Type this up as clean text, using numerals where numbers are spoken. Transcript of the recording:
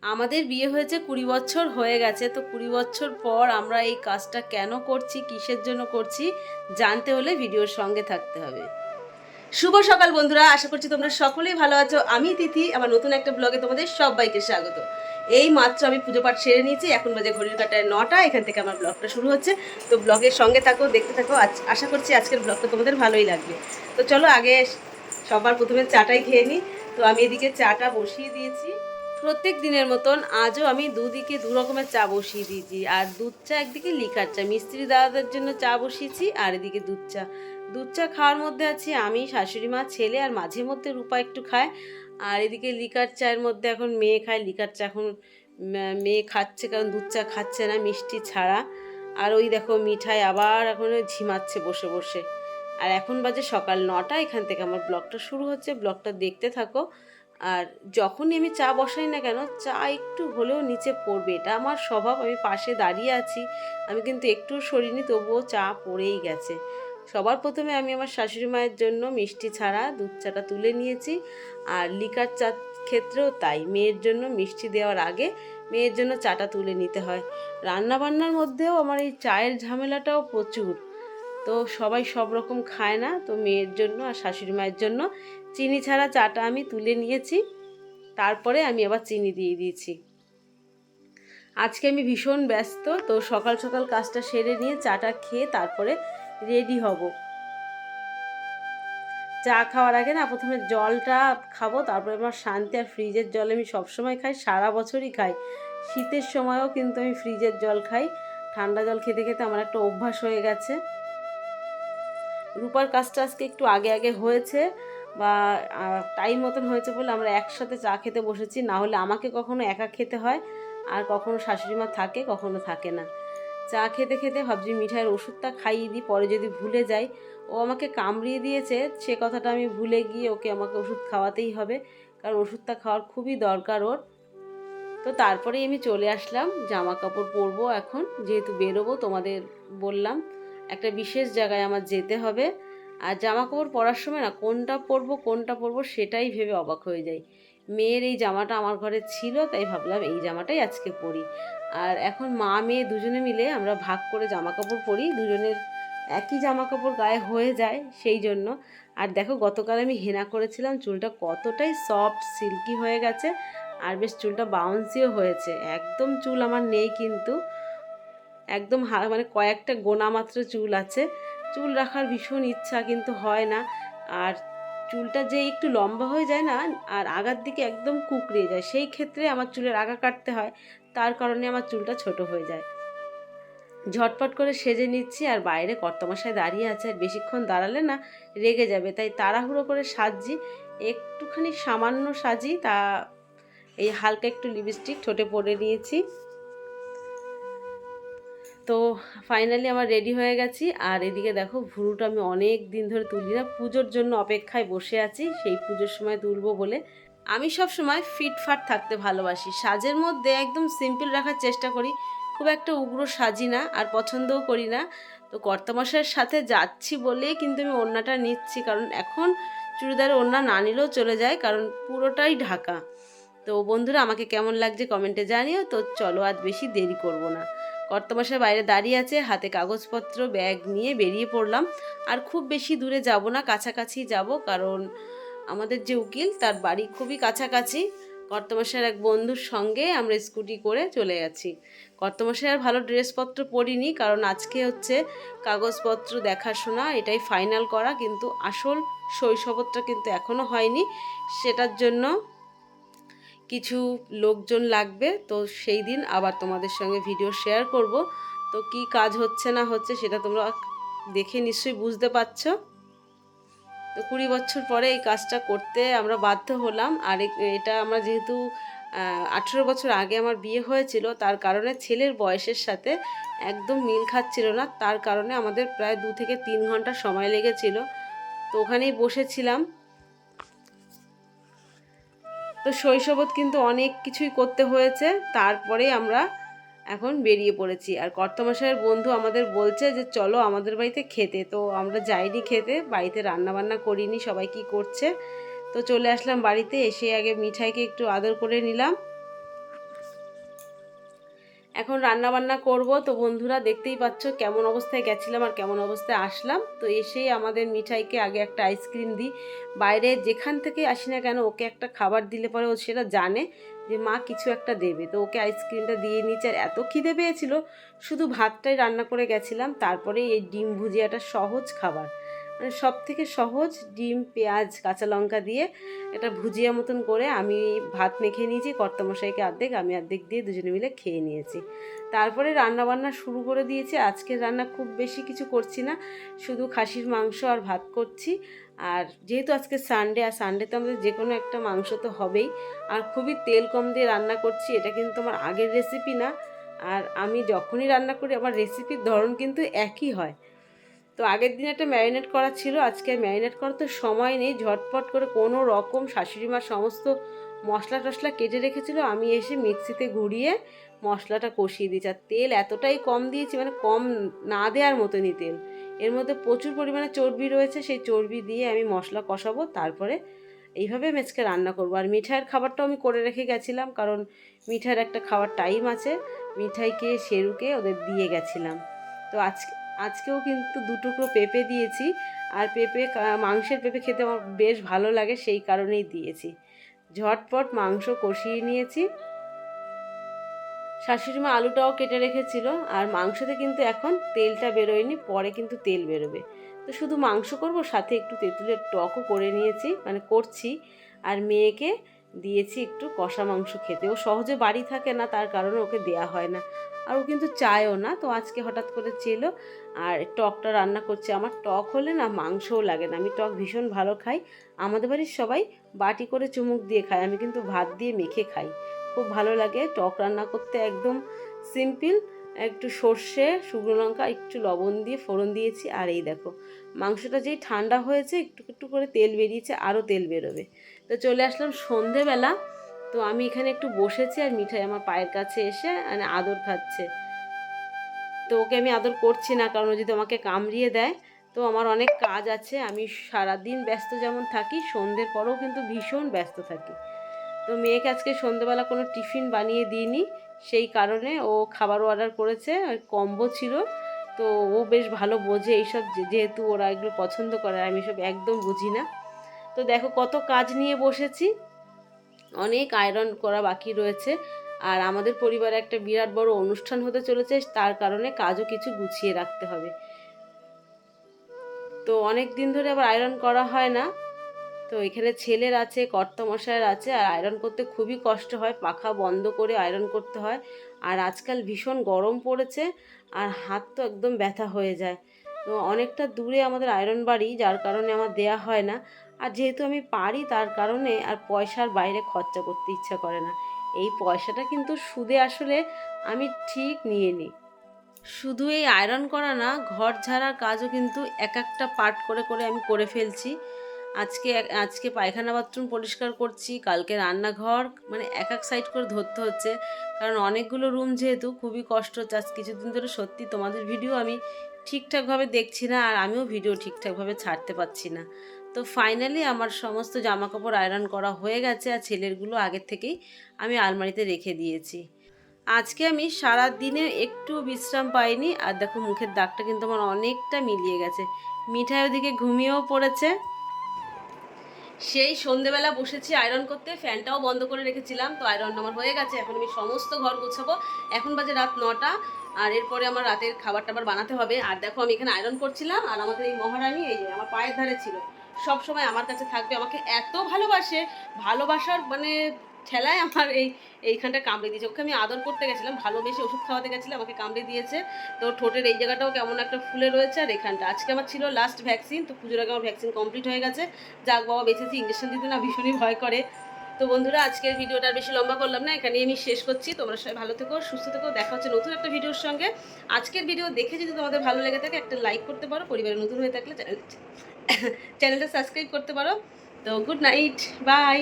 আমাদের বিয়ে হয়েছে 20 বছর হয়ে গেছে। তো 20 বছর পর আমরা এই কাজটা কেন করছি, কিসের জন্য করছি জানতে হলে ভিডিওর সঙ্গে থাকতে হবে। শুভ সকাল বন্ধুরা, আশা করছি তোমরা সকলেই ভালো আছো। আমি তিথি, আমার নতুন একটা ব্লগে তোমাদের সবাইকে স্বাগত। এই মাত্র আমি পুজো পাঠ সেরে নিয়েছি, এখন বাজে ঘড়ির কাঁটায় 9টা। এখান থেকে আমার ব্লগটা শুরু হচ্ছে। তো ব্লগের সঙ্গে থাকো, দেখতে থাকো। আশা করছি আজকের ব্লগটা তোমাদের ভালোই লাগবে। তো চলো আগে সবার প্রথমে চাটাই খেয়ে নিই। তো আমি এদিকে চাটা বসিয়ে দিয়েছি। প্রত্যেক দিনের মতন আজও আমি দুদিকে দু রকমের চা বসিয়ে দিয়েছি। আর দুধ চা একদিকে, লিকার চা। মিস্ত্রি দাদাদের জন্য চা বসিয়েছি, আর এদিকে দুধ চা। দুধ চা খাওয়ার মধ্যে আছি আমি, শাশুড়ি মা, ছেলে, আর মাঝে মধ্যে রূপা একটু খায়। আর এদিকে লিকার চায়ের মধ্যে এখন মেয়ে খায়। লিকার চা এখন মেয়ে খাচ্ছে, কারণ দুধ চা খাচ্ছে না মিষ্টি ছাড়া। আর ওই দেখো মিঠাই আবার এখন ঝিমাচ্ছে বসে বসে। আর এখন বাজে সকাল 9টা। এখান থেকে আমার ব্লগটা শুরু হচ্ছে, ব্লগটা দেখতে থাকো। আর যখনই আমি চা বসাই না কেন, চা একটু হলেও নিচে পড়বে, এটা আমার স্বভাব। আমি পাশে দাঁড়িয়ে আছি, আমি কিন্তু একটু সরিনি, তবুও চা পড়েই গেছে। সবার প্রথমে আমি আমার শাশুড়ি মায়ের জন্য মিষ্টি ছাড়া দুধ চাটা তুলে নিয়েছি। আর লিকার চা ক্ষেত্রেও তাই, মেয়ের জন্য মিষ্টি দেওয়ার আগে মেয়ের জন্য চাটা তুলে নিতে হয়। রান্নাবান্নার মধ্যেও আমার এই চায়ের ঝামেলাটাও প্রচুর। তো সবাই সব রকম খায় না, তো মেয়ের জন্য আর শাশুড়ি মায়ের জন্য চিনি ছাড়া চাটা আমি তুলে নিয়েছি। তারপরে আমি আবার চিনি দিয়ে দিয়েছি। আজকে আমি ভীষণ ব্যস্ত, তো সকাল সকাল কাজটা সেরে নিয়ে চাটা খেয়ে তারপরে রেডি হব। চা খাওয়ার আগে না প্রথমে জলটা খাবো, তারপরে আমার শান্তি। আর ফ্রিজের জল আমি সবসময় খাই, সারা বছরই খাই। শীতের সময়ও কিন্তু আমি ফ্রিজের জল খাই। ঠান্ডা জল খেতে খেতে আমার একটা অভ্যাস হয়ে গেছে। রূপার কাজটা আজকে একটু আগে আগে হয়েছে, বা টাইম মতন হয়েছে বলে আমরা একসাথে চা খেতে বসেছি। না হলে আমাকে কখনো একা খেতে হয়, আর কখনো শাশুড়ি মা থাকে, কখনো থাকে না। চা খেতে খেতে ভাবছি মিঠাইয়ের ওষুধটা খাইয়ে দিই, পরে যদি ভুলে যাই। ও আমাকে কামড়িয়ে দিয়েছে, সে কথাটা আমি ভুলে গিয়ে ওকে আমাকে ওষুধ খাওয়াতেই হবে, কারণ ওষুধটা খাওয়ার খুবই দরকার ওর। তো তারপরেই আমি চলে আসলাম, জামা কাপড় পরবো এখন, যেহেতু বেরোবো তোমাদের বললাম একটা বিশেষ জায়গায় আমার যেতে হবে। আর জামা কাপড় পরার সময় না কোনটা পরবো সেটাই ভেবে অবাক হয়ে যাই। মেয়ের এই জামাটা আমার ঘরে ছিল, তাই ভাবলাম এই জামাটাই আজকে পরি। আর এখন মা মেয়ে দুজনে মিলে আমরা ভাগ করে জামা কাপড় পরি, দুজনের একই জামা কাপড় গায়ে হয়ে যায় সেই জন্য। আর দেখো গতকাল আমি হেনা করেছিলাম, চুলটা কতটাই সফট সিল্কি হয়ে গেছে, আর বেশ চুলটা বাউন্সিও হয়েছে। একদম চুল আমার নেই কিন্তু, একদম মানে কয়েকটা গোনা মাত্র চুল আছে। চুল রাখার ভীষণ ইচ্ছা, কিন্তু হয় না। আর চুলটা যে একটু লম্বা হয়ে যায় না, আর আগার দিকে একদম কুঁকড়িয়ে যায়, সেই ক্ষেত্রে আমার চুলের আগা কাটতে হয়, তার কারণে আমার চুলটা ছোট হয়ে যায়। ঝটপট করে সেজে নিচ্ছি, আর বাইরে কর্তামশাই দাঁড়িয়ে আছে, আর বেশিক্ষণ দাঁড়ালে না রেগে যাবে, তাই তাড়াহুড়ো করে সাজছি। একটুখানি সামান্য সাজি, তা এই হালকা একটু লিপস্টিক ঠোঁটে পরে নিয়েছি। তো ফাইনালি আমার রেডি হয়ে গেছি। আর এদিকে দেখো ভুরুটা আমি অনেক দিন ধরে তুলি না, পুজোর জন্য অপেক্ষায় বসে আছি, সেই পুজোর সময় তুলবো বলে। আমি সব সময় ফিটফাট থাকতে ভালোবাসি, সাজের মধ্যে একদম সিম্পল রাখার চেষ্টা করি, খুব একটা উগ্র সাজি না, আর পছন্দও করি না। তো কর্তামশাইয়ের সাথে যাচ্ছি বলেই কিন্তু আমি ওড়নাটা নিচ্ছি, কারণ এখন চুড়িদারের ওড়না না নিলেও চলে যায়, কারণ পুরোটাই ঢাকা। তো বন্ধুরা আমাকে কেমন লাগছে কমেন্টে জানিও। তো চলো আজ বেশি দেরি করব না। কর্তামশাই বাইরে দাঁড়িয়ে আছে, হাতে কাগজপত্র ব্যাগ নিয়ে বেরিয়ে পড়লাম। আর খুব বেশি দূরে যাব না, কাছাকাছি যাব, কারণ আমাদের যে উকিল তার বাড়ি খুবই কাছাকাছি। কর্তামশাইয়ের এক বন্ধুর সঙ্গে আমরা স্কুটি করে চলে গেছি। কর্তামশাই আর ভালো ড্রেসপত্র পরিনি, কারণ আজকে হচ্ছে কাগজপত্র দেখাশোনা, এটাই ফাইনাল করা, কিন্তু আসল শৈশবটা কিন্তু এখনও হয়নি। সেটার জন্য কিছু লোকজন লাগবে, তো সেই দিন আবার তোমাদের সঙ্গে ভিডিও শেয়ার করব। তো কি কাজ হচ্ছে না হচ্ছে সেটা তোমরা দেখে নিশ্চয়ই বুঝতে পারছো। তো 20 বছর পরে এই কাজটা করতে আমরা বাধ্য হলাম। আর এটা আমরা যেহেতু 18 বছর আগে আমার বিয়ে হয়েছিল, তার কারণে ছেলের বয়সের সাথে একদম মিল খাচ্ছিল না, তার কারণে আমাদের প্রায় 2 থেকে 3 ঘন্টা সময় লেগেছিল। তো ওখানেই বসেছিলাম। তো শৈশবত কিন্তু অনেক কিছুই করতে হয়েছে, তারপরে আমরা এখন বেরিয়ে পড়েছি। আর কর্তামশাইয়ের বন্ধু আমাদের বলছে যে চলো আমাদের বাড়িতে খেতে, তো আমরা যাইনি খেতে, বাড়িতে রান্না বান্না করিনি, সবাই কি করছে। তো চলে আসলাম বাড়িতে, এসে আগে মিঠাইকে একটু আদর করে নিলাম। এখন রান্না বান্না করব। তো বন্ধুরা দেখতেই পাচ্ছ কেমন অবস্থায় গেছিলাম আর কেমন অবস্থায় আসলাম। তো এসেই আমাদের মিঠাইকে আগে একটা আইসক্রিম দিই। বাইরে যেখান থেকে আসি না কেন ওকে একটা খাবার দিলে পরে ও সেটা জানে যে মা কিছু একটা দেবে, তো ওকে আইসক্রিমটা দিয়ে নিচ্ছে। আর এত খিদে পেয়েছিল, শুধু ভাতটাই রান্না করে গেছিলাম। তারপরে এই ডিম ভুজিয়াটা সহজ খাবার, মানে সব থেকে সহজ, ডিম পেঁয়াজ কাঁচা লঙ্কা দিয়ে এটা ভুজিয়া মতন করে আমি ভাত মেখে নিয়েছি। কর্তামশাইকে অর্ধেক, আমি অর্ধেক দিয়ে দুজনে মিলে খেয়ে নিয়েছি। তারপরে রান্না বান্না শুরু করে দিয়েছি। আজকের রান্না খুব বেশি কিছু করছি না, শুধু খাসির মাংস আর ভাত করছি। আর যেহেতু আজকে সানডে, আর সানডেতে আমাদের যে কোনো একটা মাংস তো হবেই। আর খুবই তেল কম দিয়ে রান্না করছি। এটা কিন্তু আমার আগের রেসিপি না, আর আমি যখনই রান্না করি আমার রেসিপির ধরন কিন্তু একই হয়। তো আগের দিন একটা ম্যারিনেট করা ছিল, আজকে ম্যারিনেট করার তো সময় নেই। ঝটপট করে কোনো রকম শাশুড়ি মা সমস্ত মশলা টশলা কেটে রেখেছিল, আমি এসে মিক্সিতে ঘুরিয়ে মশলাটা কষিয়ে দিয়েছি। আর তেল এতটাই কম দিয়েছি, মানে কম না দেওয়ার মতনই তেল। এর মধ্যে প্রচুর পরিমাণে চর্বি রয়েছে, সেই চর্বি দিয়ে আমি মশলা কষাবো, তারপরে এইভাবে আজকে রান্না করবো। আর মিঠাইয়ের খাবারটাও আমি করে রেখে গেছিলাম, কারণ মিঠাইয়ের একটা খাওয়ার টাইম আছে। মিঠাইকে শেরুকে ওদের দিয়ে গেছিলাম। তো আজকেও কিন্তু 2 টুকরো পেঁপে দিয়েছি। আর মাংসের পেঁপে খেতে আমার বেশ ভালো লাগে, সেই কারণেই দিয়েছি। ঝটপট মাংস কষিয়ে নিয়েছি। শাশুড়ি মা আলুটাও কেটে রেখেছিল। আর মাংসতে কিন্তু এখন তেলটা বেরোয়নি, পরে কিন্তু তেল বেরোবে। তো শুধু মাংস করব, সাথে একটু তেঁতুলের টকও করে নিয়েছি, মানে করছি। আর মেয়েকে দিয়েছি একটু কষা মাংস খেতে। ও সহজে বাড়ি থাকে না, তার কারণে ওকে দেয়া হয় না। আর ও কিন্তু চায়ও না, তো আজকে হঠাৎ করে চেল। আর টকটা রান্না করছে। আমার টক হলে না মাংসও লাগে না, আমি টক ভীষণ ভালো খাই। আমাদের বাড়ির সবাই বাটি করে চুমুক দিয়ে খায়, আমি কিন্তু ভাত দিয়ে মেখে খাই, খুব ভালো লাগে। টক রান্না করতে একদম সিম্পল, একটু সর্ষে, শুকনো লঙ্কা, একটু লবণ দিয়ে ফোড়ন দিয়েছি। আর এই দেখো মাংসটা যেই ঠান্ডা হয়েছে, একটু একটু করে তেল বেরিয়েছে, আরও তেল বেরোবে। তো চলে আসলাম সন্ধেবেলা। তো আমি এখানে একটু বসেছি, আর মিঠাই আমার পায়ের কাছে এসে মানে আদর খাচ্ছে। তো ওকে আমি আদর করছি না, কারণ ও যদি আমাকে কামড়িয়ে দেয়। তো আমার অনেক কাজ আছে, আমি সারাদিন ব্যস্ত যেমন থাকি, সন্ধ্যের পরেও কিন্তু ভীষণ ব্যস্ত থাকি। তো মেয়েকে আজকে সন্ধ্যেবেলা কোনো টিফিন বানিয়ে দিইনি, সেই কারণে ও খাবার অর্ডার করেছে, কম্বো ছিল। তো ও বেশ ভালো বোঝে এইসব, যেহেতু ওরা এগুলো পছন্দ করে, আমি সব একদম বুঝি না। তো দেখো কত কাজ নিয়ে বসেছি, অনেক আয়রন করা বাকি রয়েছে। আর আমাদের পরিবারে একটা বিরাট বড় অনুষ্ঠান হতে চলেছে, তার কারণে কাজও কিছু গুছিয়ে রাখতে হবে। তো অনেক দিন ধরে আবার আয়রন করা হয় না। তো এখানে ছেলের আছে, কর্তামশায়ের আছে, আর আয়রন করতে খুবই কষ্ট হয়, পাখা বন্ধ করে আয়রন করতে হয়। আর আজকাল ভীষণ গরম পড়েছে, আর হাত তো একদম ব্যথা হয়ে যায়। তো অনেকটা দূরে আমাদের আয়রন বাড়ি, যার কারণে আমার দেয়া হয় না। আর যেহেতু আমি পারি, তার কারণে আর পয়সার বাইরে খরচা করতে ইচ্ছা করে না। এই পয়সাটা কিন্তু সুদে আসলে আমি ঠিক নিয়ে নিই। শুধু এই আয়রন করা না, ঘর ঝাড়ার কাজও কিন্তু এক একটা পার্ট করে করে আমি করে ফেলছি। আজকে পায়খানা বাথরুম পরিষ্কার করছি, কালকে রান্নাঘর, মানে এক এক সাইড করে ধরতে হচ্ছে, কারণ অনেকগুলো রুম যেহেতু খুবই কষ্ট হচ্ছে। আজ কিছুদিন ধরে সত্যি তোমাদের ভিডিও আমি ঠিকঠাকভাবে দেখছি না, আর আমিও ভিডিও ঠিকঠাকভাবে ছাড়তে পারছি না। তো ফাইনালি আমার সমস্ত জামা কাপড় আয়রন করা হয়ে গেছে, আর ছেলেরগুলো আগের থেকেই আমি আলমারিতে রেখে দিয়েছি। আজকে আমি সারা দিনে একটু বিশ্রাম পাইনি। আর দেখো মুখের দাগটা কিন্তু আমার অনেকটা মিলিয়ে গেছে। মিঠাই ওদিকে ঘুমিয়েও পড়েছে। সেই সন্ধেবেলা বসেছি আয়রন করতে, ফ্যানটাও বন্ধ করে রেখেছিলাম। তো আয়রন আমার হয়ে গেছে, এখন আমি সমস্ত ঘর গোছাবো। এখন বাজে রাত 9টা, আর এরপরে আমার রাতের খাবার টাবার বানাতে হবে। আর দেখো আমি এখানে আয়রন করছিলাম, আর আমাদের এই মহারানী এই যে আমার পায়ের ধারে ছিল, সব সময় আমার কাছে থাকবে, আমাকে এত ভালোবাসে, ভালোবাসার মানে ঠেলায় আমার এইখানটা কামড়ে দিয়েছে। ওকে আমি আদর করতে গেছিলাম, ভালোবেসে ওষুধ খাওয়াতে গেছিলাম, আমাকে কামড়ে দিয়েছে। তো ঠোঁটের এই জায়গাটাও কেমন একটা ফুলে রয়েছে, আর এখানটা আজকে আমার ছিল লাস্ট ভ্যাকসিন। তো পুজোর আগে আমার ভ্যাকসিন কমপ্লিট হয়ে গেছে। যাক বাবা, বেঁচেছি। ইঞ্জেকশন দিতে না ভীষণই ভয় করে। তো বন্ধুরা আজকের ভিডিওটা আর বেশি লম্বা করলাম না, এখানেই আমি শেষ করছি। তোমরা সবাই ভালো থেকো, সুস্থ থেকো, দেখা হচ্ছে নতুন একটা ভিডিওর সঙ্গে। আজকের ভিডিও দেখে যদি তোমাদের ভালো লেগে থাকে, একটা লাইক করতে পারো, পরিবারে নতুন হয়ে থাকলে চ্যানেলটা সাবস্ক্রাইব করতে পারো। তো গুড নাইট, বাই।